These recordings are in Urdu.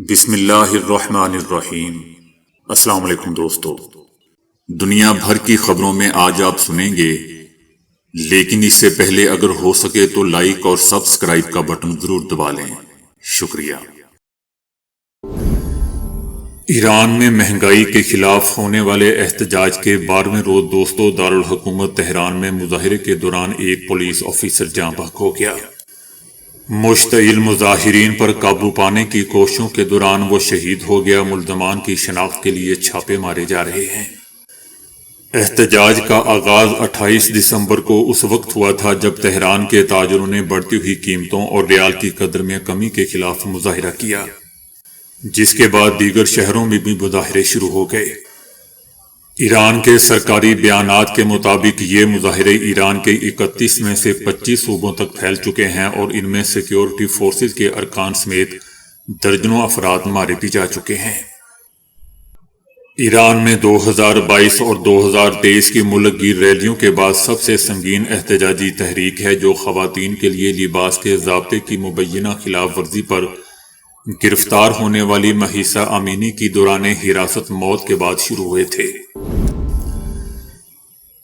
بسم اللہ الرحمن الرحیم۔ السلام علیکم دوستو، دنیا بھر کی خبروں میں آج آپ سنیں گے، لیکن اس سے پہلے اگر ہو سکے تو لائک اور سبسکرائب کا بٹن ضرور دبا لیں۔ شکریہ۔ ایران میں مہنگائی کے خلاف ہونے والے احتجاج کے 12ویں روز دوستو دارالحکومت تہران میں مظاہرے کے دوران ایک پولیس آفیسر جاں بحق ہو گیا۔ مشتعل مظاہرین پر قابو پانے کی کوششوں کے دوران وہ شہید ہو گیا۔ ملزمان کی شناخت کے لیے چھاپے مارے جا رہے ہیں۔ احتجاج کا آغاز 28 دسمبر کو اس وقت ہوا تھا جب تہران کے تاجروں نے بڑھتی ہوئی قیمتوں اور ریال کی قدر میں کمی کے خلاف مظاہرہ کیا، جس کے بعد دیگر شہروں میں بھی مظاہرے شروع ہو گئے۔ ایران کے سرکاری بیانات کے مطابق یہ مظاہرے ایران کے 31 میں سے 25 صوبوں تک پھیل چکے ہیں اور ان میں سیکیورٹی فورسز کے ارکان سمیت درجنوں افراد مارے بھی جا چکے ہیں۔ ایران میں 2022 اور 2023 کی ملک گیر ریلیوں کے بعد سب سے سنگین احتجاجی تحریک ہے، جو خواتین کے لیے لباس کے ضابطے کی مبینہ خلاف ورزی پر گرفتار ہونے والی مہیسہ امینی کی دوران حراست موت کے بعد شروع ہوئے تھے۔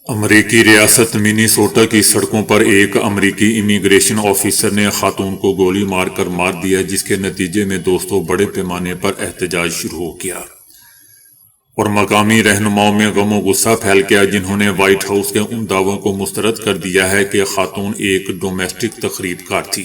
امریکی ریاست منیسوٹا کی سڑکوں پر ایک امریکی امیگریشن آفیسر نے خاتون کو گولی مار کر مار دیا، جس کے نتیجے میں دوستوں بڑے پیمانے پر احتجاج شروع ہو گیا اور مقامی رہنماؤں میں غم و غصہ پھیل گیا، جنہوں نے وائٹ ہاؤس کے ان دعووں کو مسترد کر دیا ہے کہ خاتون ایک ڈومیسٹک تخریب کار تھی۔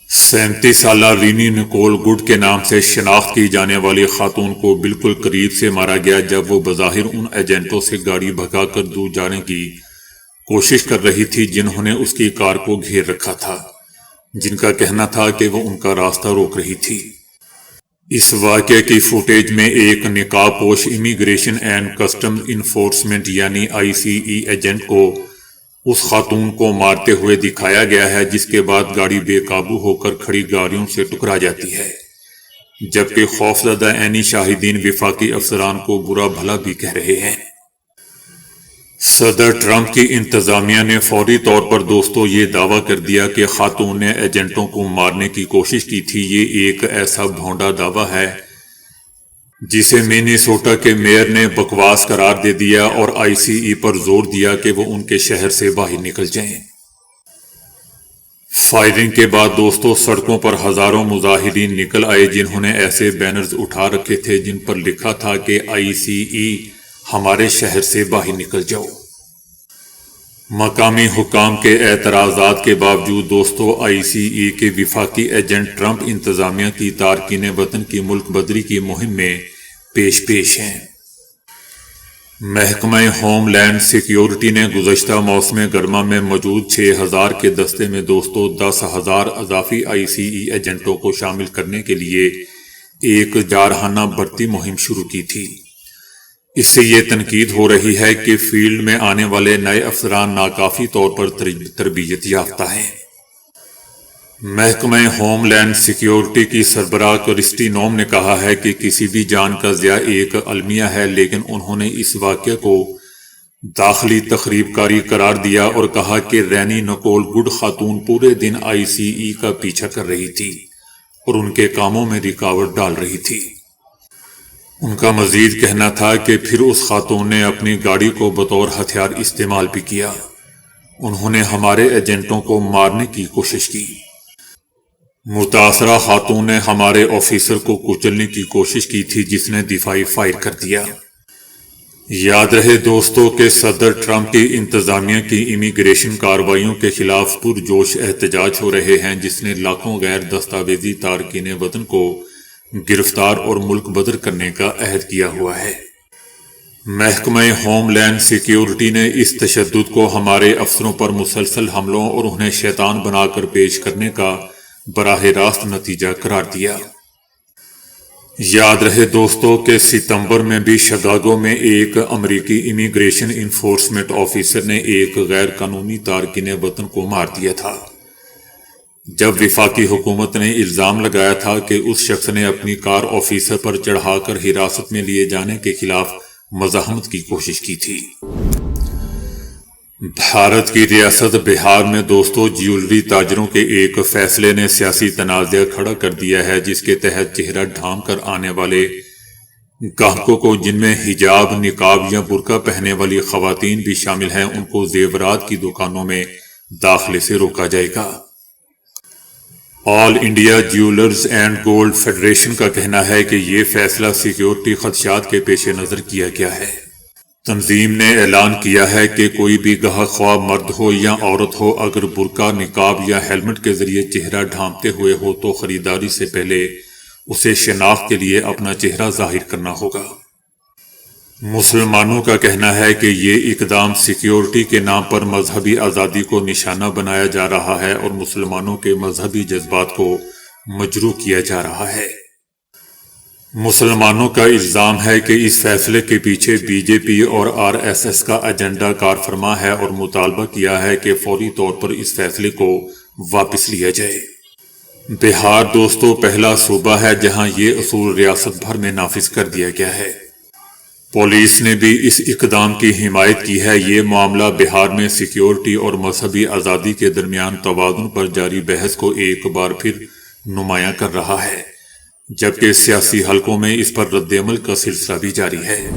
37 سالہ رینی نکول گڈ کے نام سے شناخت کی جانے والی خاتون کو بالکل قریب سے مارا گیا جب وہ بظاہر ان ایجنٹوں سے گاڑی بھگا کر دور جانے کی کوشش کر رہی تھی جنہوں نے اس کی کار کو گھیر رکھا تھا، جن کا کہنا تھا کہ وہ ان کا راستہ روک رہی تھی۔ اس واقعے کی فوٹیج میں ایک نقاب پوش امیگریشن اینڈ کسٹمز انفورسمنٹ یعنی ICE ایجنٹ کو اس خاتون کو مارتے ہوئے دکھایا گیا ہے، جس کے بعد گاڑی بے قابو ہو کر کھڑی گاڑیوں سے ٹکرا جاتی ہے، جبکہ خوفزدہ عینی شاہدین وفاقی افسران کو برا بھلا بھی کہہ رہے ہیں۔ صدر ٹرمپ کی انتظامیہ نے فوری طور پر دوستوں یہ دعویٰ کر دیا کہ خاتون نے ایجنٹوں کو مارنے کی کوشش کی تھی۔ یہ ایک ایسا بھونڈا دعویٰ ہے جسے منیسوٹا کے میئر نے بکواس قرار دے دیا اور ICE پر زور دیا کہ وہ ان کے شہر سے باہر نکل جائیں۔ فائرنگ کے بعد دوستوں سڑکوں پر ہزاروں مظاہرین نکل آئے، جنہوں نے ایسے بینرز اٹھا رکھے تھے جن پر لکھا تھا کہ ICE ہمارے شہر سے باہر نکل جاؤ۔ مقامی حکام کے اعتراضات کے باوجود دوستوں ICE کے وفاقی ایجنٹ ٹرمپ انتظامیہ کی تارکین وطن کی ملک بدری کی مہم میں پیش ہیں۔ محکمہ ہوم لینڈ سیکیورٹی نے گزشتہ موسم گرما میں موجود 6000 کے دستے میں دوستوں 10,000 اضافی ICE ایجنٹوں کو شامل کرنے کے لیے ایک جارحانہ بھرتی مہم شروع کی تھی۔ اس سے یہ تنقید ہو رہی ہے کہ فیلڈ میں آنے والے نئے افسران ناکافی طور پر تربیت یافتہ ہیں۔ محکمہ ہوم لینڈ سیکیورٹی کی سربراہ کرسٹی نوم نے کہا ہے کہ کسی بھی جان کا ضیاع ایک المیہ ہے، لیکن انہوں نے اس واقعے کو داخلی تخریب کاری قرار دیا اور کہا کہ رینی نکول گڈ خاتون پورے دن ICE کا پیچھا کر رہی تھی اور ان کے کاموں میں رکاوٹ ڈال رہی تھی۔ ان کا مزید کہنا تھا کہ پھر اس خاتون نے اپنی گاڑی کو بطور ہتھیار استعمال بھی کیا۔ انہوں نے ہمارے ایجنٹوں کو مارنے کی کوشش کی۔ متاثرہ خاتون نے ہمارے آفیسر کو کچلنے کی کوشش کی تھی، جس نے دفاعی فائر کر دیا۔ یاد رہے دوستوں کہ صدر ٹرمپ کی انتظامیہ کی امیگریشن کارروائیوں کے خلاف پرجوش احتجاج ہو رہے ہیں، جس نے لاکھوں غیر دستاویزی تارکین وطن کو گرفتار اور ملک بدر کرنے کا عہد کیا ہوا ہے۔ محکمہ ہوم لینڈ سیکیورٹی نے اس تشدد کو ہمارے افسروں پر مسلسل حملوں اور انہیں شیطان بنا کر پیش کرنے کا براہ راست نتیجہ قرار دیا۔ یاد رہے دوستوں کہ ستمبر میں بھی شکاگو میں ایک امریکی امیگریشن انفورسمنٹ آفیسر نے ایک غیر قانونی تارکین وطن کو مار دیا تھا، جب وفاقی حکومت نے الزام لگایا تھا کہ اس شخص نے اپنی کار آفیسر پر چڑھا کر حراست میں لیے جانے کے خلاف مزاحمت کی کوشش کی تھی۔ بھارت کی ریاست بہار میں دوستوں جیولری تاجروں کے ایک فیصلے نے سیاسی تنازع کھڑا کر دیا ہے، جس کے تحت چہرہ ڈھانپ کر آنے والے گاہکوں کو، جن میں حجاب، نقاب یا برقع پہننے والی خواتین بھی شامل ہیں، ان کو زیورات کی دکانوں میں داخلے سے روکا جائے گا۔ All India jewellers and gold federation کا کہنا ہے کہ یہ فیصلہ سیکیورٹی خدشات کے پیش نظر کیا گیا ہے۔ تنظیم نے اعلان کیا ہے کہ کوئی بھی گاہک، خواہ مرد ہو یا عورت ہو، اگر برقع، نقاب یا ہیلمٹ کے ذریعے چہرہ ڈھانپتے ہوئے ہو تو خریداری سے پہلے اسے شناخت کے لیے اپنا چہرہ ظاہر کرنا ہوگا۔ مسلمانوں کا کہنا ہے کہ یہ اقدام سیکیورٹی کے نام پر مذہبی آزادی کو نشانہ بنایا جا رہا ہے اور مسلمانوں کے مذہبی جذبات کو مجروح کیا جا رہا ہے۔ مسلمانوں کا الزام ہے کہ اس فیصلے کے پیچھے بی جے پی اور RSS کا ایجنڈا کار فرما ہے اور مطالبہ کیا ہے کہ فوری طور پر اس فیصلے کو واپس لیا جائے۔ بہار دوستوں پہلا صوبہ ہے جہاں یہ اصول ریاست بھر میں نافذ کر دیا گیا ہے۔ پولیس نے بھی اس اقدام کی حمایت کی ہے۔ یہ معاملہ بہار میں سیکیورٹی اور مذہبی آزادی کے درمیان توازن پر جاری بحث کو ایک بار پھر نمایاں کر رہا ہے، جبکہ سیاسی حلقوں میں اس پر رد عمل کا سلسلہ بھی جاری ہے۔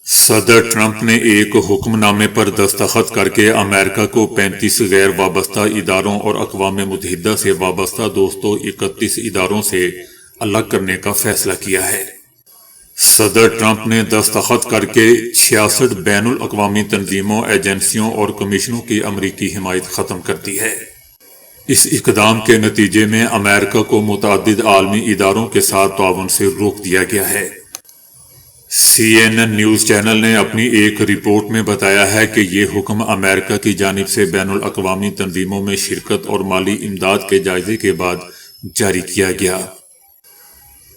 صدر ٹرمپ نے ایک حکم نامے پر دستخط کر کے امریکہ کو 35 غیر وابستہ اداروں اور اقوام متحدہ سے وابستہ دوستوں 31 اداروں سے الگ کرنے کا فیصلہ کیا ہے۔ صدر ٹرمپ نے دستخط کر کے 66 بین الاقوامی تنظیموں، ایجنسیوں اور کمیشنوں کی امریکی حمایت ختم کر دی ہے۔ اس اقدام کے نتیجے میں امریکہ کو متعدد عالمی اداروں کے ساتھ تعاون سے روک دیا گیا ہے۔ CNN نیوز چینل نے اپنی ایک رپورٹ میں بتایا ہے کہ یہ حکم امریکہ کی جانب سے بین الاقوامی تنظیموں میں شرکت اور مالی امداد کے جائزے کے بعد جاری کیا گیا۔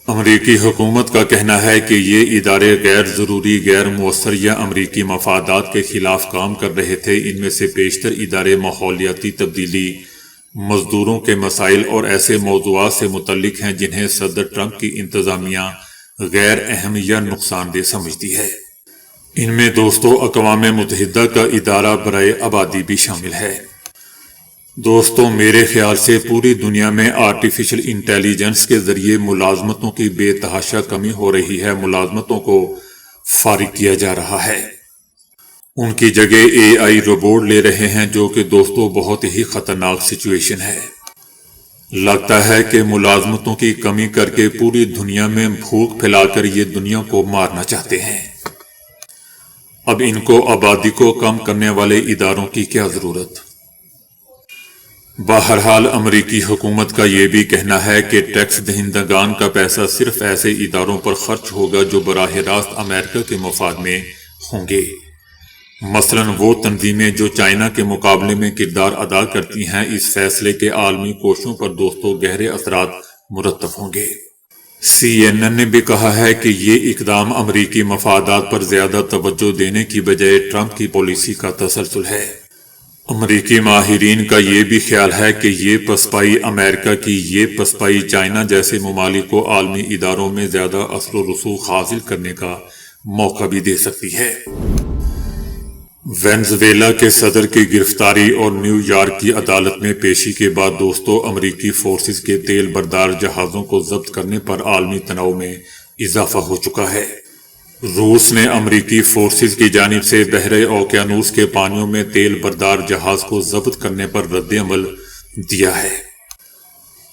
امریکی حکومت کا کہنا ہے کہ یہ ادارے غیر ضروری، غیر مؤثر یا امریکی مفادات کے خلاف کام کر رہے تھے۔ ان میں سے بیشتر ادارے ماحولیاتی تبدیلی، مزدوروں کے مسائل اور ایسے موضوعات سے متعلق ہیں جنہیں صدر ٹرمپ کی انتظامیہ غیر اہم یا نقصان دہ سمجھتی ہے۔ ان میں دوستوں اقوام متحدہ کا ادارہ برائے آبادی بھی شامل ہے۔ دوستوں میرے خیال سے پوری دنیا میں آرٹیفیشل انٹیلیجنس کے ذریعے ملازمتوں کی بے تحاشا کمی ہو رہی ہے۔ ملازمتوں کو فارغ کیا جا رہا ہے۔ ان کی جگہ AI روبوٹ لے رہے ہیں، جو کہ دوستوں بہت ہی خطرناک سچویشن ہے۔ لگتا ہے کہ ملازمتوں کی کمی کر کے پوری دنیا میں بھوک پھیلا کر یہ دنیا کو مارنا چاہتے ہیں۔ اب ان کو آبادی کو کم کرنے والے اداروں کی کیا ضرورت؟ بہرحال امریکی حکومت کا یہ بھی کہنا ہے کہ ٹیکس دہندگان کا پیسہ صرف ایسے اداروں پر خرچ ہوگا جو براہ راست امریکہ کے مفاد میں ہوں گے۔ مثلاً وہ تنظیمیں جو چائنا کے مقابلے میں کردار ادا کرتی ہیں۔ اس فیصلے کے عالمی کوششوں پر دوستوں گہرے اثرات مرتب ہوں گے۔ CNN نے بھی کہا ہے کہ یہ اقدام امریکی مفادات پر زیادہ توجہ دینے کی بجائے ٹرمپ کی پالیسی کا تسلسل ہے۔ امریکی ماہرین کا یہ بھی خیال ہے کہ یہ پسپائی امریکہ کی یہ پسپائی چائنا جیسے ممالک کو عالمی اداروں میں زیادہ اثر و رسوخ حاصل کرنے کا موقع بھی دے سکتی ہے۔ وینزویلا کے صدر کی گرفتاری اور نیو یارک کی عدالت میں پیشی کے بعد دوستوں امریکی فورسز کے تیل بردار جہازوں کو ضبط کرنے پر عالمی تناؤ میں اضافہ ہو چکا ہے۔ روس نے امریکی فورسز کی جانب سے بحر اوقیانوس کے پانیوں میں تیل بردار جہاز کو ضبط کرنے پر رد عمل دیا ہے۔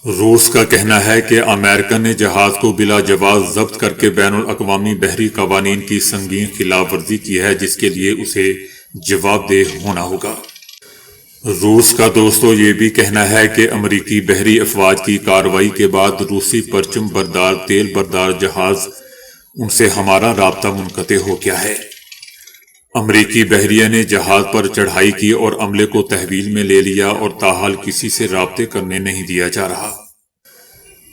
روس کا کہنا ہے کہ امریکہ نے جہاز کو بلا جواز ضبط کر کے بین الاقوامی بحری قوانین کی سنگین خلاف ورزی کی ہے، جس کے لیے اسے جواب دہ ہونا ہوگا۔ روس کا دوستوں یہ بھی کہنا ہے کہ امریکی بحری افواج کی کارروائی کے بعد روسی پرچم بردار تیل بردار جہاز ان سے ہمارا رابطہ منقطع ہو گیا ہے۔ امریکی بحریہ نے جہاز پر چڑھائی کی اور عملے کو تحویل میں لے لیا اور تاحال کسی سے رابطے کرنے نہیں دیا جا رہا۔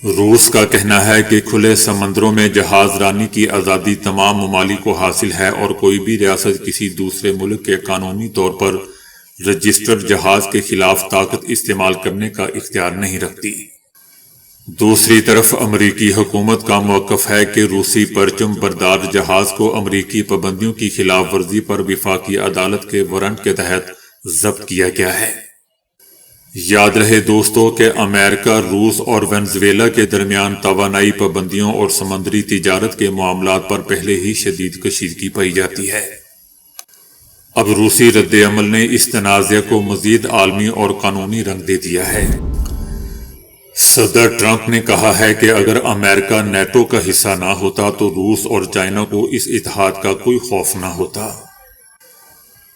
روس کا کہنا ہے کہ کھلے سمندروں میں جہاز رانی کی آزادی تمام ممالک کو حاصل ہے اور کوئی بھی ریاست کسی دوسرے ملک کے قانونی طور پر رجسٹرڈ جہاز کے خلاف طاقت استعمال کرنے کا اختیار نہیں رکھتی۔ دوسری طرف امریکی حکومت کا موقف ہے کہ روسی پرچم بردار جہاز کو امریکی پابندیوں کی خلاف ورزی پر وفاقی عدالت کے وارنٹ کے تحت ضبط کیا گیا ہے۔ یاد رہے دوستو کہ امریکہ، روس اور وینزویلا کے درمیان توانائی پابندیوں اور سمندری تجارت کے معاملات پر پہلے ہی شدید کشیدگی پائی جاتی ہے۔ اب روسی رد عمل نے اس تنازع کو مزید عالمی اور قانونی رنگ دے دیا ہے۔ صدر ٹرمپ نے کہا ہے کہ اگر امریکہ نیٹو کا حصہ نہ ہوتا تو روس اور چائنا کو اس اتحاد کا کوئی خوف نہ ہوتا۔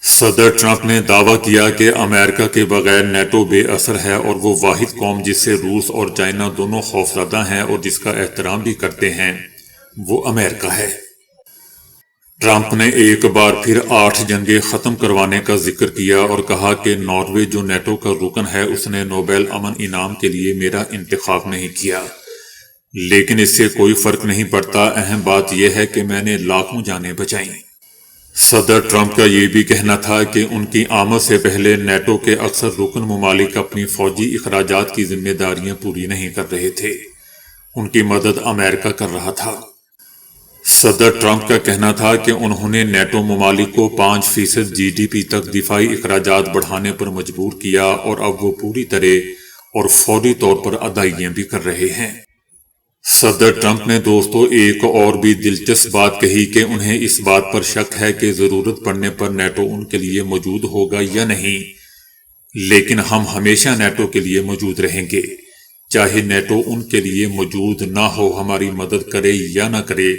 صدر ٹرمپ نے دعویٰ کیا کہ امریکہ کے بغیر نیٹو بے اثر ہے اور وہ واحد قوم جس سے روس اور چائنا دونوں خوفزدہ ہیں اور جس کا احترام بھی کرتے ہیں وہ امریکہ ہے۔ ٹرمپ نے ایک بار پھر 8 جنگیں ختم کروانے کا ذکر کیا اور کہا کہ ناروے جو نیٹو کا رکن ہے اس نے نوبل امن انعام کے لیے میرا انتخاب نہیں کیا، لیکن اس سے کوئی فرق نہیں پڑتا، اہم بات یہ ہے کہ میں نے لاکھوں جانیں بچائیں۔ صدر ٹرمپ کا یہ بھی کہنا تھا کہ ان کی آمد سے پہلے نیٹو کے اکثر رکن ممالک اپنی فوجی اخراجات کی ذمہ داریاں پوری نہیں کر رہے تھے، ان کی مدد امریکہ کر رہا تھا۔ صدر ٹرمپ کا کہنا تھا کہ انہوں نے نیٹو ممالک کو 5% GDP تک دفاعی اخراجات بڑھانے پر مجبور کیا اور اب وہ پوری طرح اور فوری طور پر ادائیگیاں بھی کر رہے ہیں۔ صدر ٹرمپ نے دوستو ایک اور بھی دلچسپ بات کہی کہ انہیں اس بات پر شک ہے کہ ضرورت پڑنے پر نیٹو ان کے لیے موجود ہوگا یا نہیں، لیکن ہم ہمیشہ نیٹو کے لیے موجود رہیں گے، چاہے نیٹو ان کے لیے موجود نہ ہو، ہماری مدد کرے یا نہ کرے،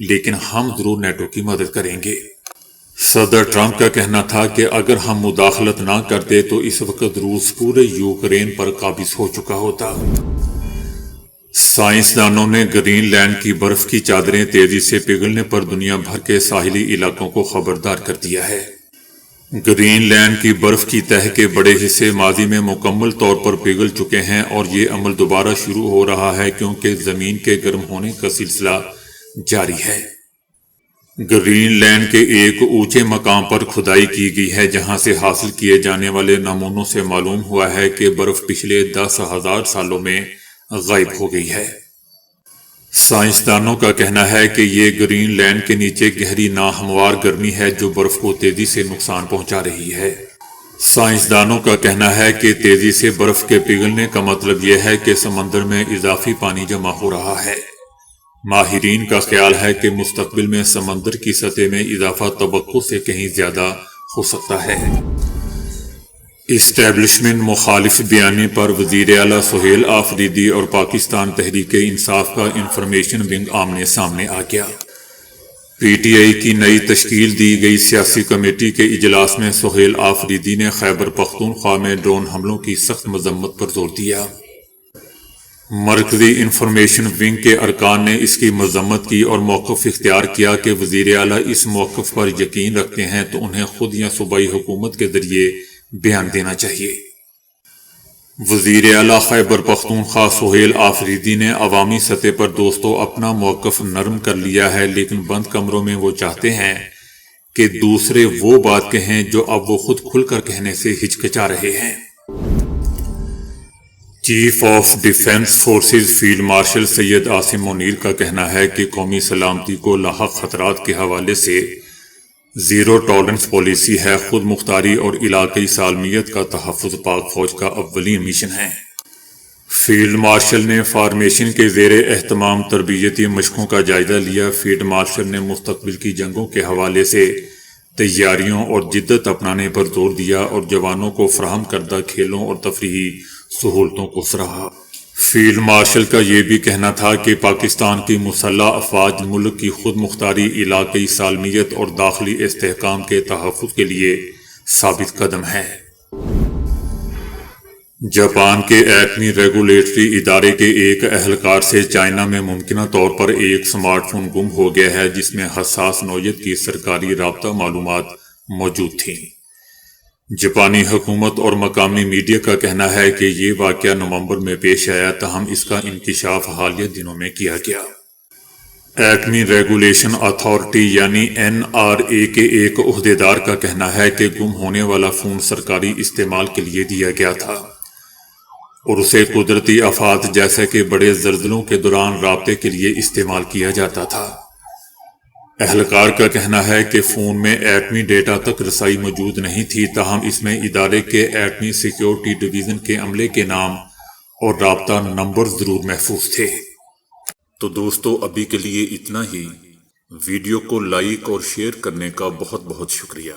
لیکن ہم ضرور نیٹو کی مدد کریں گے۔ صدر ٹرمپ کا کہنا تھا کہ اگر ہم مداخلت نہ کرتے تو اس وقت روس پورے یوکرین پر قابض ہو چکا ہوتا۔ سائنسدانوں نے گرین لینڈ کی برف کی چادریں تیزی سے پگھلنے پر دنیا بھر کے ساحلی علاقوں کو خبردار کر دیا ہے۔ گرین لینڈ کی برف کی تہہ کے بڑے حصے ماضی میں مکمل طور پر پگھل چکے ہیں اور یہ عمل دوبارہ شروع ہو رہا ہے کیونکہ زمین کے گرم ہونے کا سلسلہ جاری ہے۔ گرین لینڈ کے ایک اونچے مقام پر کھدائی کی گئی ہے جہاں سے حاصل کیے جانے والے نمونوں سے معلوم ہوا ہے کہ برف پچھلے 10,000 سالوں میں غائب ہو گئی ہے۔ سائنسدانوں کا کہنا ہے کہ یہ گرین لینڈ کے نیچے گہری ناہموار گرمی ہے جو برف کو تیزی سے نقصان پہنچا رہی ہے۔ سائنسدانوں کا کہنا ہے کہ تیزی سے برف کے پگھلنے کا مطلب یہ ہے کہ سمندر میں اضافی پانی جمع ہو رہا ہے۔ ماہرین کا خیال ہے کہ مستقبل میں سمندر کی سطح میں اضافہ توقع سے کہیں زیادہ ہو سکتا ہے۔ اسٹیبلشمنٹ مخالف بیانی پر وزیر اعلیٰ سہیل آفریدی اور پاکستان تحریک انصاف کا انفارمیشن ونگ آمنے سامنے آ گیا۔ PTI کی نئی تشکیل دی گئی سیاسی کمیٹی کے اجلاس میں سہیل آفریدی نے خیبر پختونخوا میں ڈرون حملوں کی سخت مذمت پر زور دیا۔ مرکزی انفارمیشن ونگ کے ارکان نے اس کی مذمت کی اور موقف اختیار کیا کہ وزیر اعلیٰ اس موقف پر یقین رکھتے ہیں تو انہیں خود یا صوبائی حکومت کے ذریعے بیان دینا چاہیے۔ وزیر اعلیٰ خیبر پختونخوا سہیل آفریدی نے عوامی سطح پر دوستو اپنا موقف نرم کر لیا ہے، لیکن بند کمروں میں وہ چاہتے ہیں کہ دوسرے وہ بات کہیں جو اب وہ خود کھل کر کہنے سے ہچکچا رہے ہیں۔ Chief of defence forces field marshal Syed Asim Munir کا کہنا ہے کہ قومی سلامتی کو لاحق خطرات کے حوالے سے زیرو ٹالرنس پالیسی ہے، خود مختاری اور علاقائی سالمیت کا تحفظ پاک فوج کا اولین مشن ہے۔ فیلڈ مارشل نے فارمیشن کے زیر اہتمام تربیتی مشقوں کا جائزہ لیا۔ فیلڈ مارشل نے مستقبل کی جنگوں کے حوالے سے تیاریوں اور جدت اپنانے پر زور دیا اور جوانوں کو فراہم کردہ کھیلوں اور تفریحی سہولتوں کو سراہا۔ فیلڈ مارشل کا یہ بھی کہنا تھا کہ پاکستان کی مسلح افواج ملک کی خود مختاری، علاقائی سالمیت اور داخلی استحکام کے تحفظ کے لیے ثابت قدم ہے۔ جاپان کے ایٹمی ریگولیٹری ادارے کے ایک اہلکار سے چائنا میں ممکنہ طور پر ایک سمارٹ فون گم ہو گیا ہے جس میں حساس نوعیت کی سرکاری رابطہ معلومات موجود تھیں۔ جاپانی حکومت اور مقامی میڈیا کا کہنا ہے کہ یہ واقعہ نومبر میں پیش آیا، تاہم اس کا انکشاف حالیہ دنوں میں کیا گیا۔ ایٹمی ریگولیشن اتھارٹی یعنی NRA کے ایک عہدیدار کا کہنا ہے کہ گم ہونے والا فون سرکاری استعمال کے لیے دیا گیا تھا۔ اور اسے قدرتی آفات جیسے کہ بڑے زلزلوں کے دوران رابطے کے لیے استعمال کیا جاتا تھا۔ اہلکار کا کہنا ہے کہ فون میں ایٹمی ڈیٹا تک رسائی موجود نہیں تھی، تاہم اس میں ادارے کے ایٹمی سیکیورٹی ڈویژن کے عملے کے نام اور رابطہ نمبر ضرور محفوظ تھے۔ تو دوستو ابھی کے لیے اتنا ہی۔ ویڈیو کو لائک اور شیئر کرنے کا بہت بہت شکریہ۔